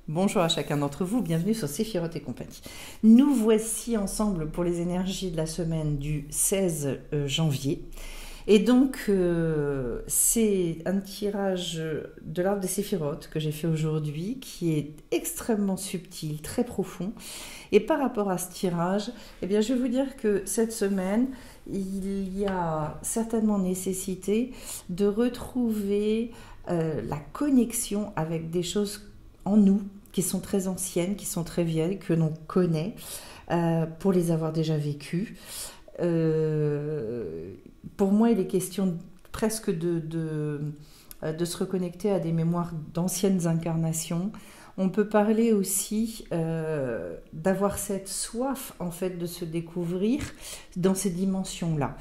Bonjour à chacun d'entre vous, bienvenue sur Séphiroth et compagnie. Nous voici ensemble pour les énergies de la semaine du 16 janvier. Et donc, c'est un tirage de l'arbre des Séphiroth que j'ai fait aujourd'hui, qui est extrêmement subtil, très profond. Et par rapport à ce tirage, eh bien, je vais vous dire que cette semaine, il y a certainement nécessité de retrouver la connexion avec des choses en nous qui sont très anciennes, qui sont très vieilles, que l'on connaît, pour les avoir déjà vécues. Pour moi, il est question presque de se reconnecter à des mémoires d'anciennes incarnations. On peut parler aussi d'avoir cette soif, en fait, de se découvrir dans ces dimensions-là.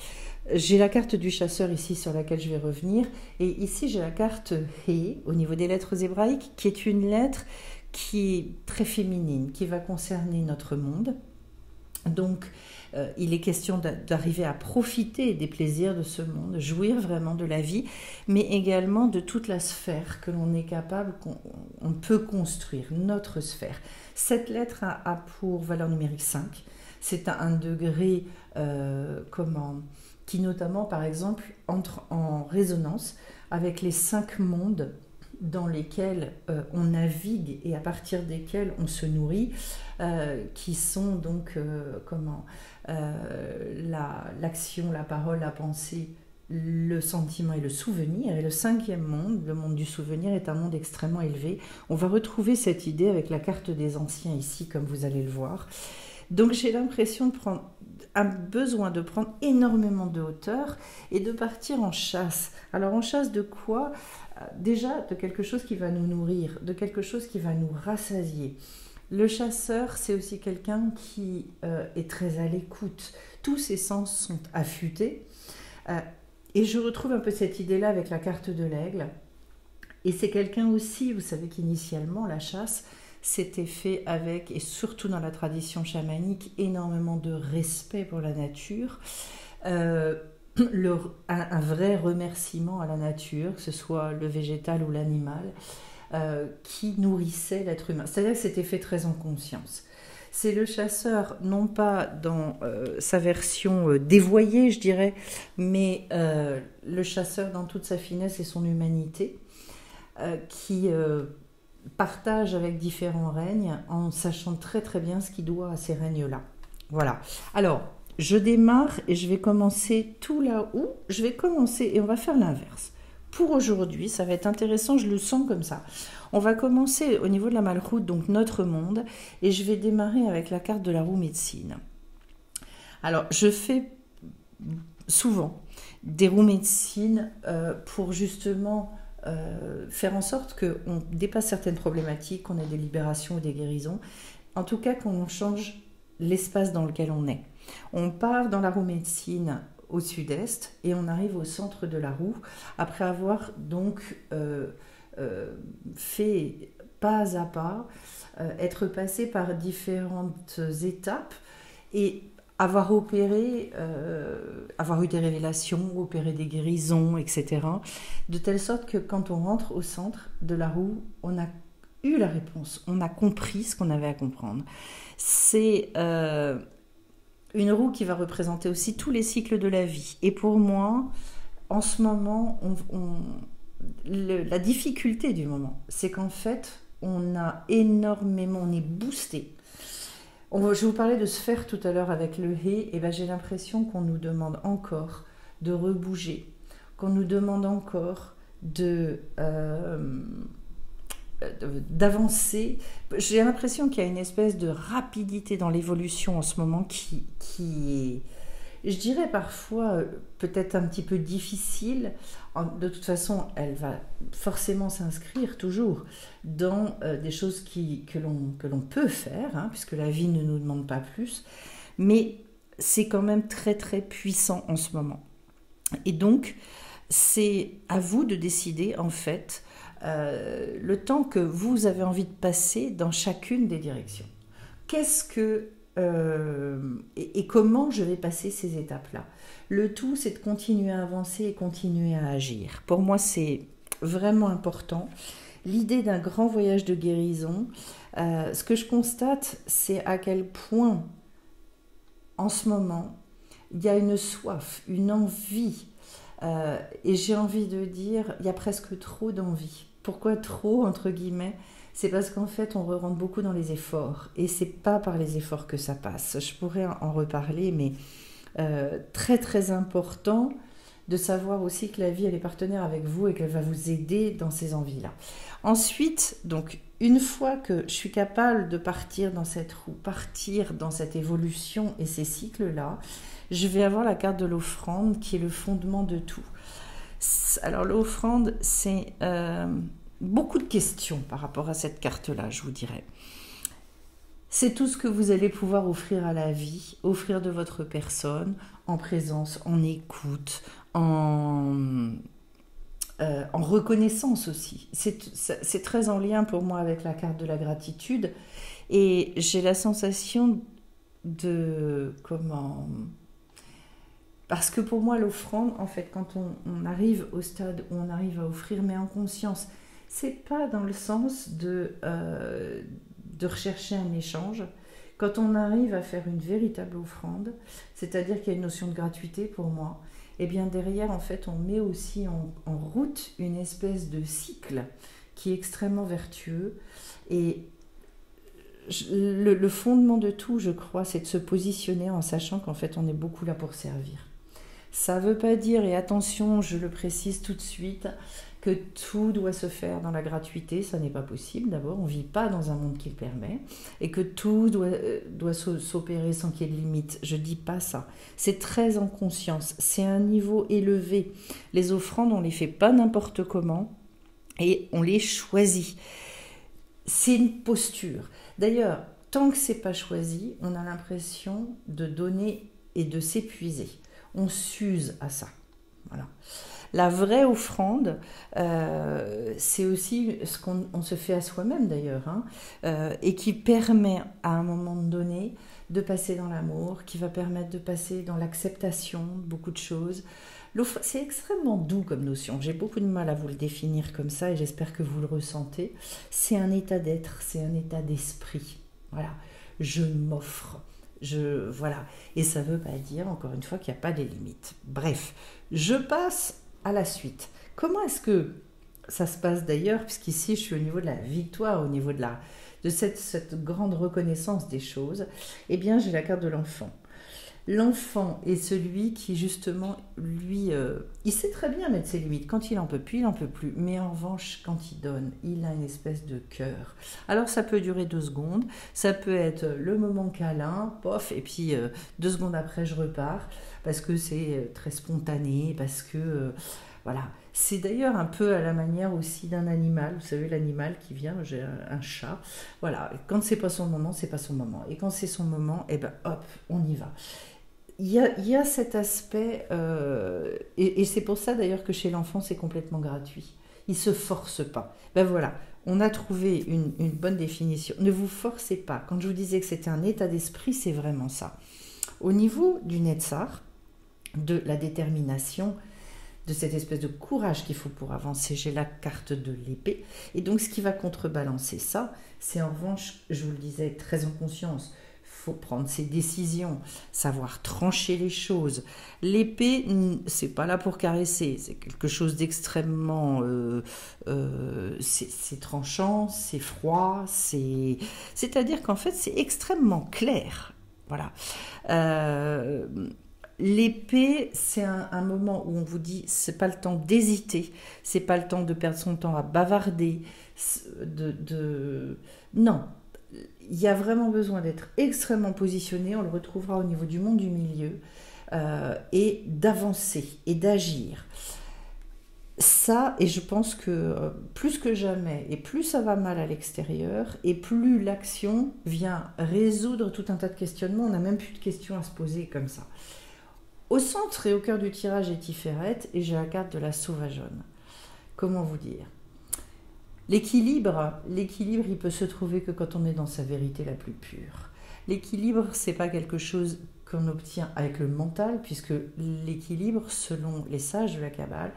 J'ai la carte du chasseur ici sur laquelle je vais revenir. Et ici, j'ai la carte He, au niveau des lettres hébraïques, qui est une lettre qui est très féminine, qui va concerner notre monde. Donc, il est question d'arriver à profiter des plaisirs de ce monde, jouir vraiment de la vie, mais également de toute la sphère que l'on est capable, qu'on peut construire, notre sphère. Cette lettre a pour valeur numérique 5. C'est à un degré qui notamment, par exemple, entre en résonance avec les 5 mondes dans lesquels on navigue et à partir desquels on se nourrit, qui sont donc l'action, la parole, la pensée, le sentiment et le souvenir. Et le 5e monde, le monde du souvenir, est un monde extrêmement élevé. On va retrouver cette idée avec la carte des anciens ici, comme vous allez le voir. Donc j'ai l'impression de prendre un besoin de prendre énormément de hauteur et de partir en chasse. Alors en chasse de quoi ? Déjà de quelque chose qui va nous nourrir, de quelque chose qui va nous rassasier. Le chasseur, c'est aussi quelqu'un qui est très à l'écoute. Tous ses sens sont affûtés. Et je retrouve un peu cette idée-là avec la carte de l'aigle. Et c'est quelqu'un aussi, vous savez qu'initialement, la chasse, c'était fait avec, et surtout dans la tradition chamanique, énormément de respect pour la nature. Un vrai remerciement à la nature, que ce soit le végétal ou l'animal, qui nourrissait l'être humain. C'est-à-dire que c'était fait très en conscience. C'est le chasseur, non pas dans sa version dévoyée, je dirais, mais le chasseur dans toute sa finesse et son humanité, qui partage avec différents règnes en sachant très très bien ce qu'il doit à ces règnes-là. Voilà. Alors, je démarre et je vais commencer tout là où je vais commencer et on va faire l'inverse. Pour aujourd'hui, ça va être intéressant, je le sens comme ça. On va commencer au niveau de la Malchoute, donc notre monde, et je vais démarrer avec la carte de la roue médecine. Alors, je fais souvent des roues médecine pour justement faire en sorte qu'on dépasse certaines problématiques, qu'on ait des libérations ou des guérisons, en tout cas qu'on change l'espace dans lequel on est. On part dans la roue médecine au sud-est et on arrive au centre de la roue après avoir donc fait pas à pas, être passé par différentes étapes et avoir opéré, avoir eu des révélations, opéré des guérisons, etc. De telle sorte que quand on rentre au centre de la roue, on a eu la réponse, on a compris ce qu'on avait à comprendre. C'est une roue qui va représenter aussi tous les cycles de la vie. Et pour moi, en ce moment, la difficulté du moment, c'est qu'en fait, on est boosté. Je vous parlais de sphère tout à l'heure avec le He, et ben j'ai l'impression qu'on nous demande encore de rebouger, qu'on nous demande encore d'avancer. J'ai l'impression qu'il y a une espèce de rapidité dans l'évolution en ce moment qui est, je dirais parfois, peut-être un petit peu difficile. De toute façon, elle va forcément s'inscrire toujours dans des choses que l'on peut faire, hein, puisque la vie ne nous demande pas plus. Mais c'est quand même très très puissant en ce moment. Et donc, c'est à vous de décider, en fait, le temps que vous avez envie de passer dans chacune des directions. Et comment je vais passer ces étapes-là. Le tout, c'est de continuer à avancer et continuer à agir. Pour moi, c'est vraiment important. l'idée d'un grand voyage de guérison. Ce que je constate, c'est à quel point, en ce moment, il y a une soif, une envie, et j'ai envie de dire, il y a presque trop d'envie. Pourquoi trop, entre guillemets? C'est parce qu'en fait, on rentre beaucoup dans les efforts, et c'est pas par les efforts que ça passe. Je pourrais en reparler, mais très très important de savoir aussi que la vie, elle est partenaire avec vous et qu'elle va vous aider dans ces envies-là. Ensuite, donc, une fois que je suis capable de partir dans cette roue, partir dans cette évolution et ces cycles-là, je vais avoir la carte de l'offrande qui est le fondement de tout. Alors l'offrande, c'est beaucoup de questions par rapport à cette carte-là, je vous dirais. C'est tout ce que vous allez pouvoir offrir à la vie, offrir de votre personne, en présence, en écoute, en reconnaissance aussi. C'est très en lien pour moi avec la carte de la gratitude. Et j'ai la sensation de... Comment... Parce que pour moi, l'offrande, en fait, quand on arrive au stade où on arrive à offrir, mais en conscience, c'est pas dans le sens de rechercher un échange. Quand on arrive à faire une véritable offrande, c'est-à-dire qu'il y a une notion de gratuité pour moi, et bien derrière, en fait, on met aussi en route une espèce de cycle qui est extrêmement vertueux. Et le fondement de tout, je crois, c'est de se positionner en sachant qu'en fait, on est beaucoup là pour servir. Ça ne veut pas dire, et attention, je le précise tout de suite, que tout doit se faire dans la gratuité, ça n'est pas possible. D'abord, on ne vit pas dans un monde qui le permet, et que tout doit s'opérer sans qu'il y ait de limite. Je ne dis pas ça. C'est très en conscience, c'est un niveau élevé. Les offrandes, on ne les fait pas n'importe comment, et on les choisit. C'est une posture. D'ailleurs, tant que ce n'est pas choisi, on a l'impression de donner et de s'épuiser. On s'use à ça. Voilà. La vraie offrande, c'est aussi ce qu'on se fait à soi-même d'ailleurs, et qui permet à un moment donné de passer dans l'amour, qui va permettre de passer dans l'acceptation de beaucoup de choses. C'est extrêmement doux comme notion, j'ai beaucoup de mal à vous le définir comme ça et j'espère que vous le ressentez. C'est un état d'être, c'est un état d'esprit. Voilà, je m'offre. Voilà. Et ça ne veut pas dire, encore une fois, qu'il n'y a pas de limites. Bref, je passe à la suite. Comment est-ce que ça se passe d'ailleurs, puisqu'ici je suis au niveau de la victoire, au niveau de cette grande reconnaissance des choses. Eh bien, j'ai la carte de l'enfant. L'enfant est celui qui, justement, lui, il sait très bien mettre ses limites. Quand il n'en peut plus, il n'en peut plus. Mais en revanche, quand il donne, il a une espèce de cœur. Alors, ça peut durer 2 secondes. Ça peut être le moment câlin, pof, et puis 2 secondes après, je repars. Parce que c'est très spontané, parce que... voilà. C'est d'ailleurs un peu à la manière aussi d'un animal. Vous savez, l'animal qui vient, j'ai un chat. Voilà. Quand c'est pas son moment, c'est pas son moment. Et quand c'est son moment, eh ben, hop, on y va. Il y a cet aspect, et c'est pour ça d'ailleurs que chez l'enfant c'est complètement gratuit. Il ne se force pas. Ben voilà, on a trouvé une bonne définition. Ne vous forcez pas. Quand je vous disais que c'était un état d'esprit, c'est vraiment ça. Au niveau du Netzar, de la détermination, de cette espèce de courage qu'il faut pour avancer, j'ai la carte de l'épée. Et donc ce qui va contrebalancer ça, c'est en revanche, je vous le disais, très en conscience, faut prendre ses décisions, savoir trancher les choses. L'épée, c'est pas là pour caresser, c'est quelque chose d'extrêmement... c'est tranchant, c'est froid, c'est-à-dire qu'en fait, c'est extrêmement clair. Voilà. L'épée, c'est un moment où on vous dit, c'est pas le temps d'hésiter, c'est pas le temps de perdre son temps à bavarder, non. Il y a vraiment besoin d'être extrêmement positionné, on le retrouvera au niveau du monde du milieu, et d'avancer et d'agir. Ça, et je pense que plus que jamais, et plus ça va mal à l'extérieur, et plus l'action vient résoudre tout un tas de questionnements, on n'a même plus de questions à se poser comme ça. Au centre et au cœur du tirage est Tiferet, et j'ai la carte de la sauvageonne. Comment vous dire ? L'équilibre, il peut se trouver que quand on est dans sa vérité la plus pure. L'équilibre, c'est pas quelque chose qu'on obtient avec le mental, puisque l'équilibre, selon les sages de la Kabbale,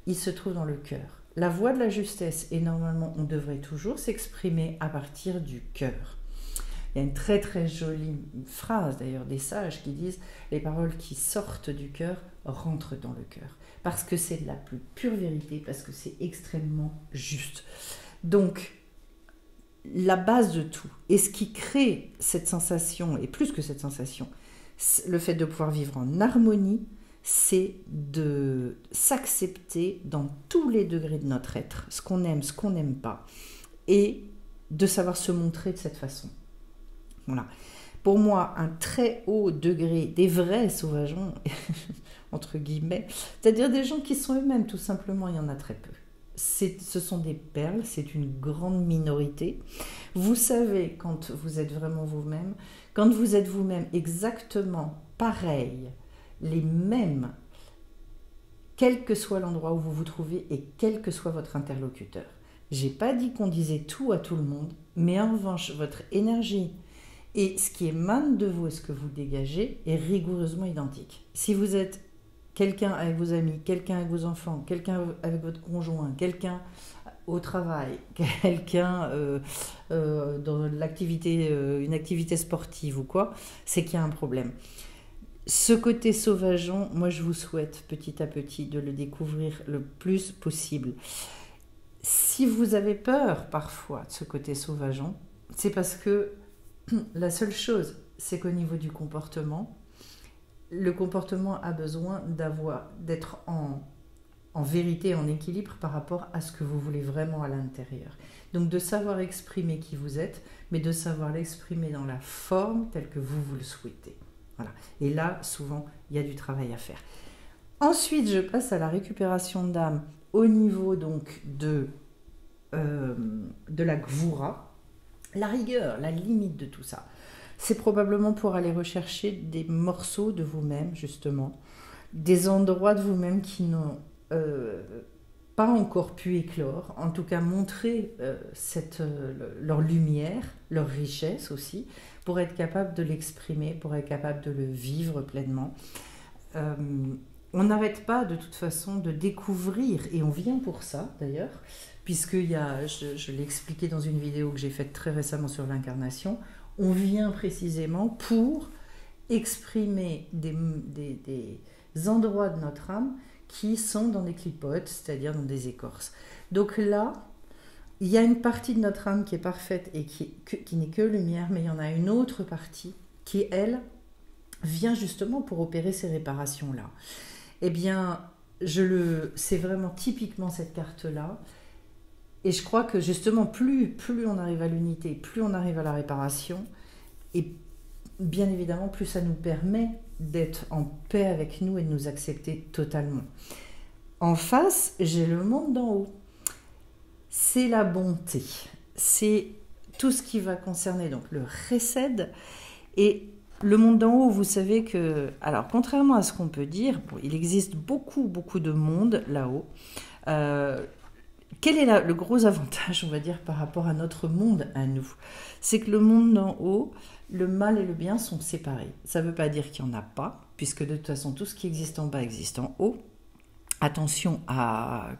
il se trouve dans le cœur. la voie de la justesse, et normalement on devrait toujours s'exprimer à partir du cœur. Il y a une très très jolie phrase d'ailleurs des sages qui disent « Les paroles qui sortent du cœur rentrent dans le cœur ». Parce que c'est de la plus pure vérité, parce que c'est extrêmement juste. Donc, la base de tout, et ce qui crée cette sensation, et plus que cette sensation, le fait de pouvoir vivre en harmonie, c'est de s'accepter dans tous les degrés de notre être, ce qu'on aime, ce qu'on n'aime pas, et de savoir se montrer de cette façon. Voilà. Pour moi, un très haut degré des vrais sauvageons, entre guillemets, c'est-à-dire des gens qui sont eux-mêmes, tout simplement, il y en a très peu. Ce sont des perles, c'est une grande minorité. Vous savez quand vous êtes vraiment vous-même, quand vous êtes vous-même exactement pareil, les mêmes, quel que soit l'endroit où vous vous trouvez et quel que soit votre interlocuteur. J'ai pas dit qu'on disait tout à tout le monde, mais en revanche, votre énergie et ce qui émane de vous et ce que vous dégagez est rigoureusement identique. Si vous êtes quelqu'un avec vos amis, quelqu'un avec vos enfants, quelqu'un avec votre conjoint, quelqu'un au travail, quelqu'un dans l'activité, une activité sportive ou quoi, c'est qu'il y a un problème. Ce côté sauvageon, moi je vous souhaite petit à petit de le découvrir le plus possible. Si vous avez peur parfois de ce côté sauvageon, c'est parce que la seule chose, c'est qu'au niveau du comportement, le comportement a besoin d'être en vérité, en équilibre par rapport à ce que vous voulez vraiment à l'intérieur. Donc de savoir exprimer qui vous êtes, mais de savoir l'exprimer dans la forme telle que vous le souhaitez. Voilà. Et là, souvent, il y a du travail à faire. Ensuite, je passe à la récupération d'âme au niveau donc de la gvoura. La rigueur, la limite de tout ça, c'est probablement pour aller rechercher des morceaux de vous-même, justement, des endroits de vous-même qui n'ont pas encore pu éclore, en tout cas montrer leur lumière, leur richesse aussi, pour être capable de l'exprimer, pour être capable de le vivre pleinement. On n'arrête pas de toute façon de découvrir, et on vient pour ça d'ailleurs, puisque je l'ai expliqué dans une vidéo que j'ai faite très récemment sur l'incarnation, on vient précisément pour exprimer des endroits de notre âme qui sont dans des clipotes, c'est-à-dire dans des écorces. Donc là, il y a une partie de notre âme qui est parfaite et qui n'est que lumière, mais il y en a une autre partie qui, elle, vient justement pour opérer ces réparations-là. Eh bien, c'est vraiment typiquement cette carte-là. Et je crois que justement, plus on arrive à l'unité, plus on arrive à la réparation, et bien évidemment, plus ça nous permet d'être en paix avec nous et de nous accepter totalement. En face, j'ai le monde d'en haut. C'est la bonté. C'est tout ce qui va concerner donc le chesed. Et le monde d'en haut, vous savez que, alors contrairement à ce qu'on peut dire, il existe beaucoup de mondes là-haut. Quel est le gros avantage, on va dire, par rapport à notre monde à nous? C'est que le monde d'en haut, le mal et le bien sont séparés. Ça ne veut pas dire qu'il n'y en a pas, puisque de toute façon, tout ce qui existe en bas existe en haut. Attention à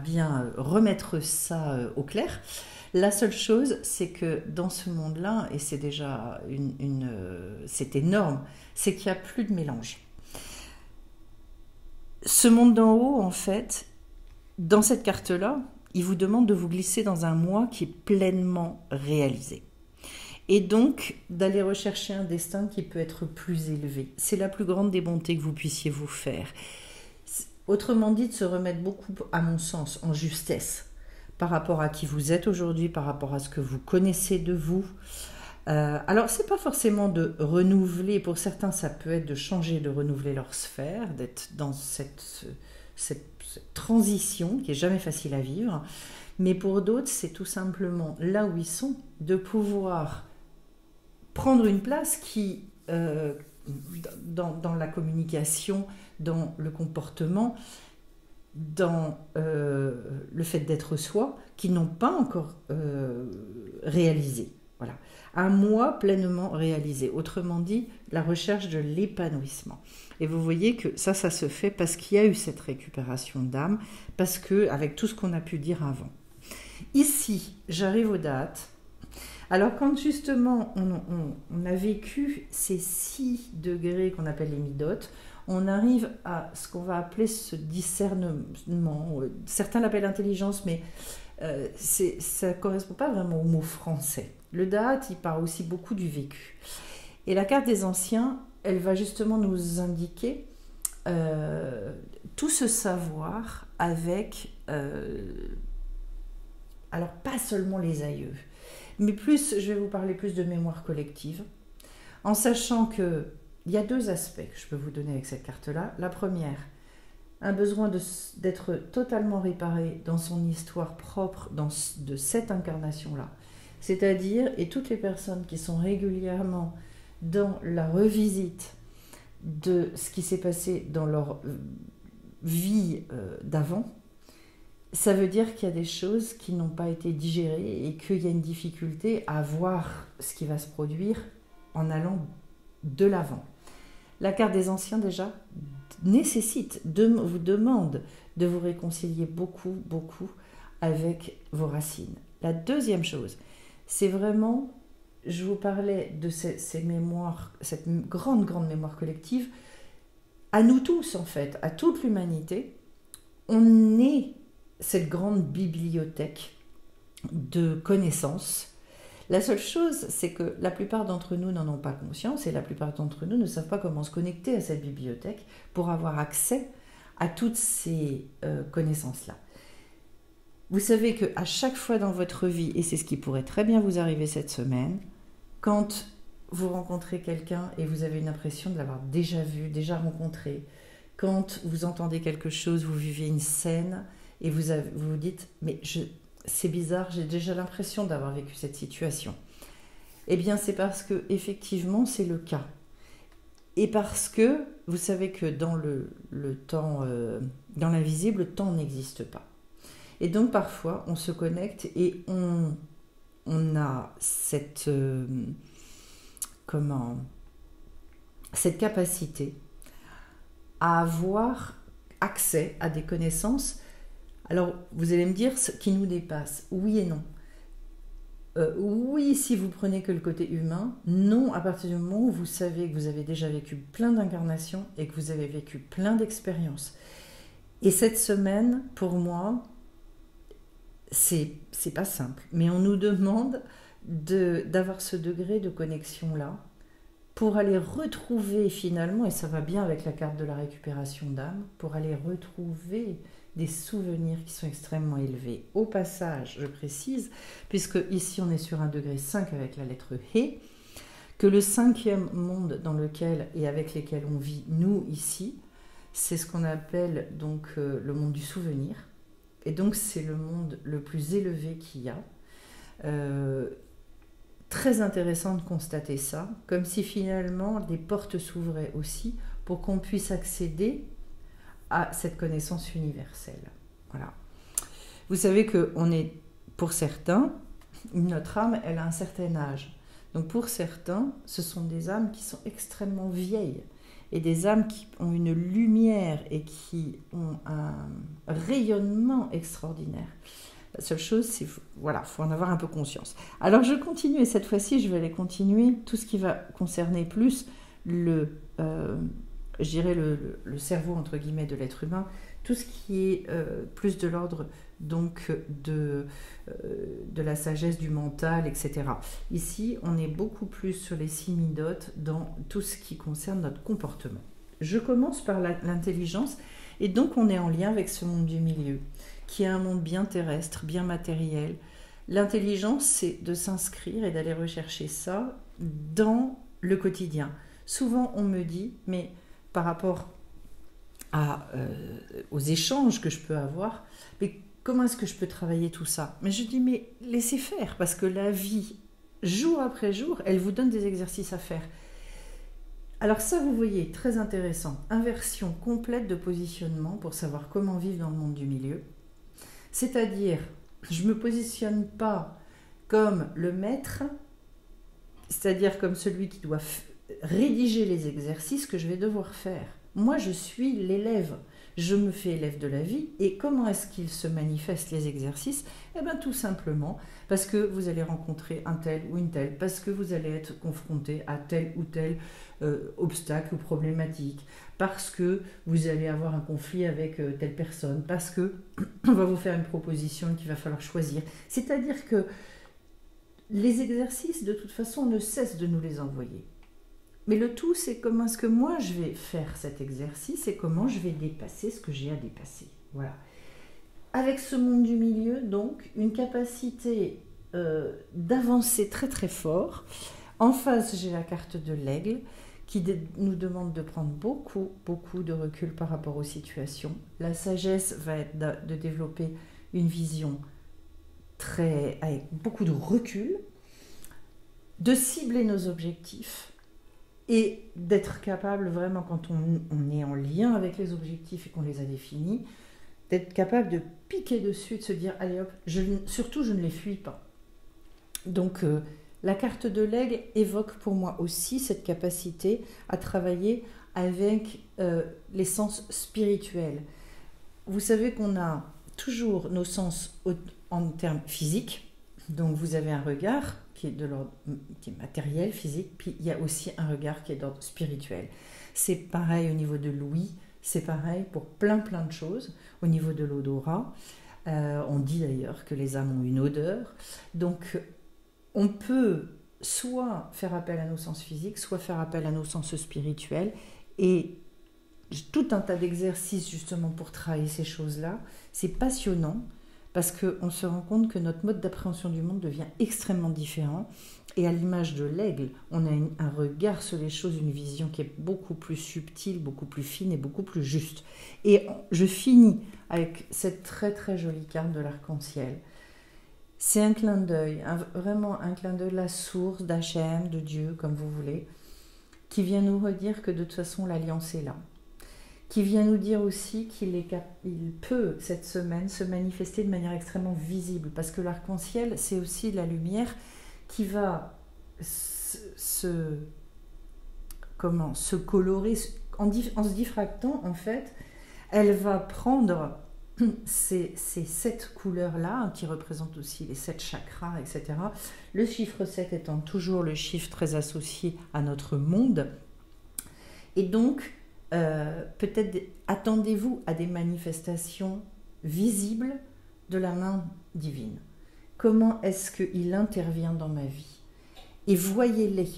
bien remettre ça au clair. La seule chose, c'est que dans ce monde-là, et c'est déjà c'est énorme, c'est qu'il n'y a plus de mélange. Ce monde d'en haut, en fait, dans cette carte-là, il vous demande de vous glisser dans un moi qui est pleinement réalisé. Et donc, d'aller rechercher un destin qui peut être plus élevé. C'est la plus grande des bontés que vous puissiez vous faire. Autrement dit, de se remettre beaucoup, à mon sens, en justesse par rapport à qui vous êtes aujourd'hui, par rapport à ce que vous connaissez de vous. Alors, ce n'est pas forcément de renouveler. Pour certains, ça peut être de changer, de renouveler leur sphère, d'être dans cette transition qui est jamais facile à vivre. Mais pour d'autres, c'est tout simplement là où ils sont, de pouvoir prendre une place qui, dans la communication, dans le comportement, dans le fait d'être soi, qui n'ont pas encore réalisé. Voilà. Un moi pleinement réalisé. Autrement dit, la recherche de l'épanouissement. Et vous voyez que ça se fait parce qu'il y a eu cette récupération d'âme, parce que, avec tout ce qu'on a pu dire avant. Ici, j'arrive aux dates. Alors, quand justement on a vécu ces 6 degrés qu'on appelle les midotes, on arrive à ce qu'on va appeler ce discernement. Certains l'appellent intelligence, mais ça ne correspond pas vraiment au mot français. Le Da'at, il parle aussi beaucoup du vécu. Et la carte des anciens, elle va justement nous indiquer tout ce savoir avec, alors pas seulement les aïeux, mais plus, je vais vous parler plus de mémoire collective, en sachant qu'il y a 2 aspects que je peux vous donner avec cette carte-là. La première, un besoin d'être totalement réparé dans son histoire propre de cette incarnation-là. C'est-à-dire, et toutes les personnes qui sont régulièrement dans la revisite de ce qui s'est passé dans leur vie d'avant, ça veut dire qu'il y a des choses qui n'ont pas été digérées et qu'il y a une difficulté à voir ce qui va se produire en allant de l'avant. La carte des anciens, déjà, vous demande de vous réconcilier beaucoup, beaucoup avec vos racines. La deuxième chose, c'est vraiment, je vous parlais de ces mémoires, cette grande, grande mémoire collective, à nous tous en fait, à toute l'humanité, on est cette grande bibliothèque de connaissances. La seule chose, c'est que la plupart d'entre nous n'en ont pas conscience et la plupart d'entre nous ne savent pas comment se connecter à cette bibliothèque pour avoir accès à toutes ces connaissances-là. Vous savez qu'à chaque fois dans votre vie, et c'est ce qui pourrait très bien vous arriver cette semaine, quand vous rencontrez quelqu'un et vous avez une impression de l'avoir déjà vu, déjà rencontré, quand vous entendez quelque chose, vous vivez une scène et vous vous dites « mais c'est bizarre, j'ai déjà l'impression d'avoir vécu cette situation ». Eh bien, c'est parce que effectivement, c'est le cas. Et parce que vous savez que dans le temps, dans l'invisible, le temps n'existe pas. Et donc parfois, on se connecte et on a cette capacité à avoir accès à des connaissances. Alors, vous allez me dire ce qui nous dépasse. Oui et non. Oui, si vous prenez que le côté humain. Non, à partir du moment où vous savez que vous avez déjà vécu plein d'incarnations et que vous avez vécu plein d'expériences. Et cette semaine, pour moi, c'est pas simple. Mais on nous demande d'avoir ce degré de connexion-là pour aller retrouver finalement, et ça va bien avec la carte de la récupération d'âme, pour aller retrouver des souvenirs qui sont extrêmement élevés. Au passage, je précise, puisque ici on est sur un degré 5 avec la lettre He, que le 5e monde dans lequel et avec lesquels on vit, nous ici, c'est ce qu'on appelle donc le monde du souvenir. Et donc c'est le monde le plus élevé qu'il y a. Très intéressant de constater ça, comme si finalement des portes s'ouvraient aussi pour qu'on puisse accéder à cette connaissance universelle. Voilà. Vous savez qu'on est, pour certains, notre âme, elle a un certain âge. Donc pour certains, ce sont des âmes qui sont extrêmement vieilles et des âmes qui ont une lumière et qui ont un rayonnement extraordinaire. La seule chose, c'est voilà, faut en avoir un peu conscience. Alors je continue et cette fois-ci, je vais aller continuer tout ce qui va concerner plus je dirais le cerveau entre guillemets de l'être humain, tout ce qui est plus de l'ordre donc de la sagesse, du mental, etc. Ici, on est beaucoup plus sur les 6 midotes dans tout ce qui concerne notre comportement. Je commence par l'intelligence et donc on est en lien avec ce monde du milieu, qui est un monde bien terrestre, bien matériel. L'intelligence, c'est de s'inscrire et d'aller rechercher ça dans le quotidien. Souvent, on me dit, mais par rapport aux échanges que je peux avoir, mais comment est-ce que je peux travailler tout ça? Mais je dis, mais laissez faire, parce que la vie, jour après jour, elle vous donne des exercices à faire. Alors ça, vous voyez, très intéressant. Inversion complète de positionnement pour savoir comment vivre dans le monde du milieu. C'est-à-dire, je ne me positionne pas comme le maître c'est-à-dire comme celui qui doit rédiger les exercices que je vais devoir faire. Moi, je suis l'élève. Je me fais élève de la vie. Et comment est-ce qu'ils se manifestent, les exercices? Eh bien, tout simplement parce que vous allez rencontrer un tel ou une telle, parce que vous allez être confronté à tel ou tel obstacle ou problématique, parce que vous allez avoir un conflit avec telle personne, parce que on va vous faire une proposition qu'il va falloir choisir. C'est-à-dire que les exercices, de toute façon, ne cessent de nous les envoyer. Mais le tout, c'est comment est-ce que moi, je vais faire cet exercice et comment je vais dépasser ce que j'ai à dépasser. Voilà. Avec ce monde du milieu, donc, une capacité d'avancer très très fort. En face, j'ai la carte de l'aigle qui nous demande de prendre beaucoup de recul par rapport aux situations. La sagesse va être de développer une vision avec beaucoup de recul, de cibler nos objectifs et d'être capable vraiment, quand on est en lien avec les objectifs et qu'on les a définis, d'être capable de piquer dessus, de se dire allez hop, surtout je ne les fuis pas. Donc la carte de l'aigle évoque pour moi aussi cette capacité à travailler avec les sens spirituels. Vous savez qu'on a toujours nos sens en termes physiques, donc vous avez un regard qui est de l'ordre qui est matériel, physique, puis il y a aussi un regard qui est d'ordre spirituel. C'est pareil au niveau de l'ouïe, c'est pareil pour plein de choses, au niveau de l'odorat. On dit d'ailleurs que les âmes ont une odeur, donc on peut soit faire appel à nos sens physiques, soit faire appel à nos sens spirituels, et tout un tas d'exercices justement pour travailler ces choses-là. C'est passionnant parce qu'on se rend compte que notre mode d'appréhension du monde devient extrêmement différent, et à l'image de l'aigle, on a un regard sur les choses, une vision qui est beaucoup plus subtile, beaucoup plus fine et beaucoup plus juste. Et je finis avec cette très très jolie carte de l'arc-en-ciel. C'est un clin d'œil, vraiment un clin d'œil, la source d'Hachem, de Dieu, comme vous voulez, qui vient nous redire que de toute façon l'alliance est là, qui vient nous dire aussi qu'il peut cette semaine se manifester de manière extrêmement visible, parce que l'arc-en-ciel, c'est aussi la lumière qui va se colorer en se diffractant. En fait, elle va prendre ces 7 couleurs-là, qui représentent aussi les 7 chakras, etc. Le chiffre 7 étant toujours le chiffre très associé à notre monde. Et donc, peut-être attendez-vous à des manifestations visibles de la main divine. Comment est-ce qu'il intervient dans ma vie? Et voyez-les.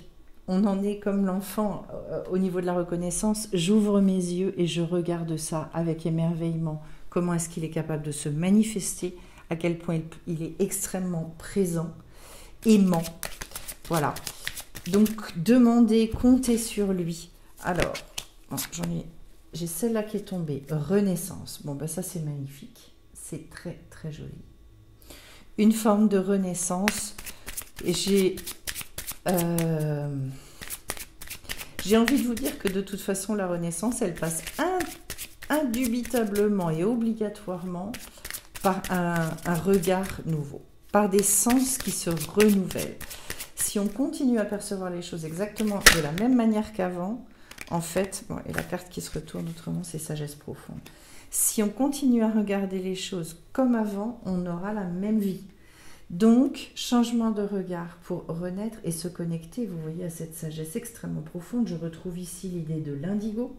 On en est comme l'enfant au niveau de la reconnaissance. J'ouvre mes yeux et je regarde ça avec émerveillement. Comment est-ce qu'il est capable de se manifester, à quel point il est extrêmement présent, aimant. Voilà. Donc, demandez, comptez sur lui. Alors, bon, j'ai celle-là qui est tombée, Renaissance. Bon, ben ça, c'est magnifique. C'est très, très joli. Une forme de renaissance. Et j'ai envie de vous dire que de toute façon, la renaissance, elle passe indubitablement et obligatoirement par un regard nouveau, par des sens qui se renouvellent. Si on continue à percevoir les choses exactement de la même manière qu'avant, en fait, bon, et la carte qui se retourne autrement, c'est sagesse profonde. Si on continue à regarder les choses comme avant, on aura la même vie. Donc, changement de regard pour renaître et se connecter, vous voyez, à cette sagesse extrêmement profonde. Je retrouve ici l'idée de l'indigo.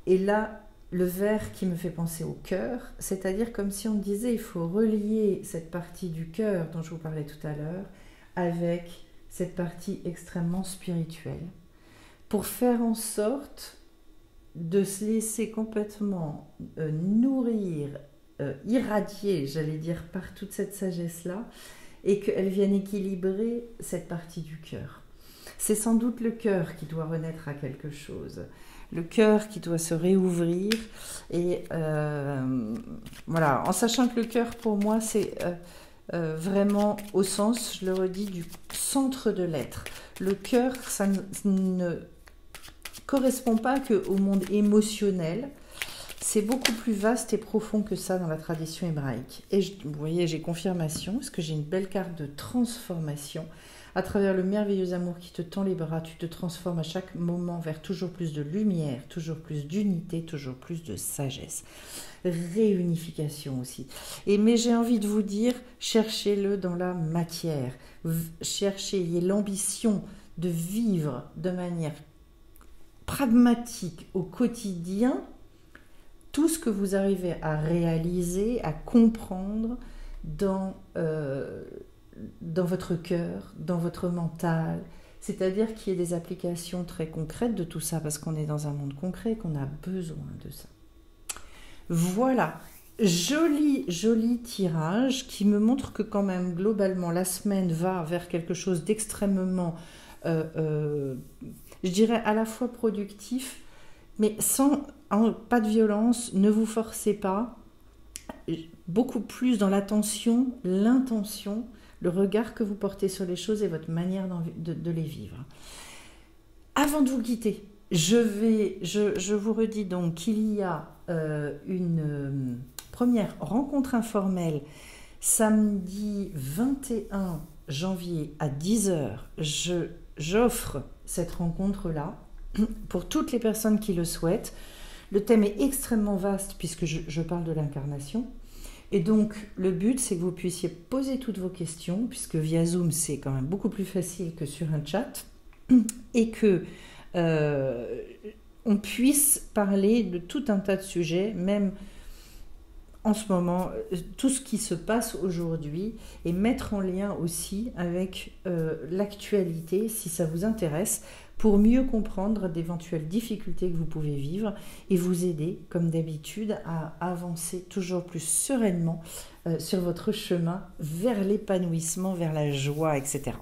Et là, le vert qui me fait penser au cœur, c'est-à-dire comme si on disait, il faut relier cette partie du cœur dont je vous parlais tout à l'heure avec cette partie extrêmement spirituelle, pour faire en sorte de se laisser complètement nourrir, irradier, j'allais dire, par toute cette sagesse-là, et qu'elle vienne équilibrer cette partie du cœur. C'est sans doute le cœur qui doit renaître à quelque chose, le cœur qui doit se réouvrir, et voilà, en sachant que le cœur, pour moi, c'est vraiment au sens, je le redis, du centre de l'être. Le cœur, ça ne correspond pas qu'au monde émotionnel, c'est beaucoup plus vaste et profond que ça dans la tradition hébraïque. Et vous voyez, j'ai confirmation, parce que j'ai une belle carte de transformation À travers le merveilleux amour qui te tend les bras, tu te transformes à chaque moment vers toujours plus de lumière, toujours plus d'unité, toujours plus de sagesse. Réunification aussi. Mais j'ai envie de vous dire, cherchez-le dans la matière. Cherchez, ayez l'ambition de vivre de manière pragmatique au quotidien tout ce que vous arrivez à réaliser, à comprendre dans votre cœur, dans votre mental. C'est-à-dire qu'il y ait des applications très concrètes de tout ça, parce qu'on est dans un monde concret, qu'on a besoin de ça. Voilà, joli tirage qui me montre que quand même, globalement, la semaine va vers quelque chose d'extrêmement, je dirais, à la fois productif, mais pas de violence, ne vous forcez pas, beaucoup plus dans l'attention, l'intention, le regard que vous portez sur les choses et votre manière de les vivre. Avant de vous quitter, je vous redis donc qu'il y a une première rencontre informelle samedi 21 janvier à 10h. J'offre cette rencontre-là pour toutes les personnes qui le souhaitent. Le thème est extrêmement vaste puisque je parle de l'incarnation. Et donc, le but, c'est que vous puissiez poser toutes vos questions, puisque via Zoom, c'est quand même beaucoup plus facile que sur un chat, et que on puisse parler de tout un tas de sujets, même en ce moment, tout ce qui se passe aujourd'hui, et mettre en lien aussi avec l'actualité, si ça vous intéresse, pour mieux comprendre d'éventuelles difficultés que vous pouvez vivre et vous aider, comme d'habitude, à avancer toujours plus sereinement sur votre chemin vers l'épanouissement, vers la joie, etc.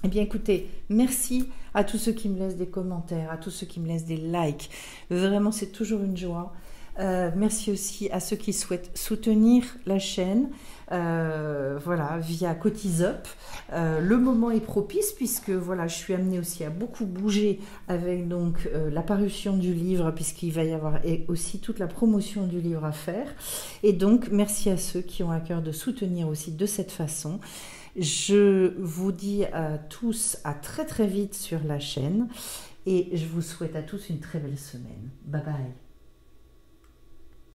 Eh bien écoutez, merci à tous ceux qui me laissent des commentaires, à tous ceux qui me laissent des likes. Vraiment, c'est toujours une joie. Merci aussi à ceux qui souhaitent soutenir la chaîne, voilà, via CotisUp. Le moment est propice puisque voilà, je suis amenée aussi à beaucoup bouger avec donc la parution du livre, puisqu'il va y avoir aussi toute la promotion du livre à faire. Et donc merci à ceux qui ont à cœur de soutenir aussi de cette façon. Je vous dis à tous à très très vite sur la chaîne et je vous souhaite à tous une très belle semaine. Bye bye.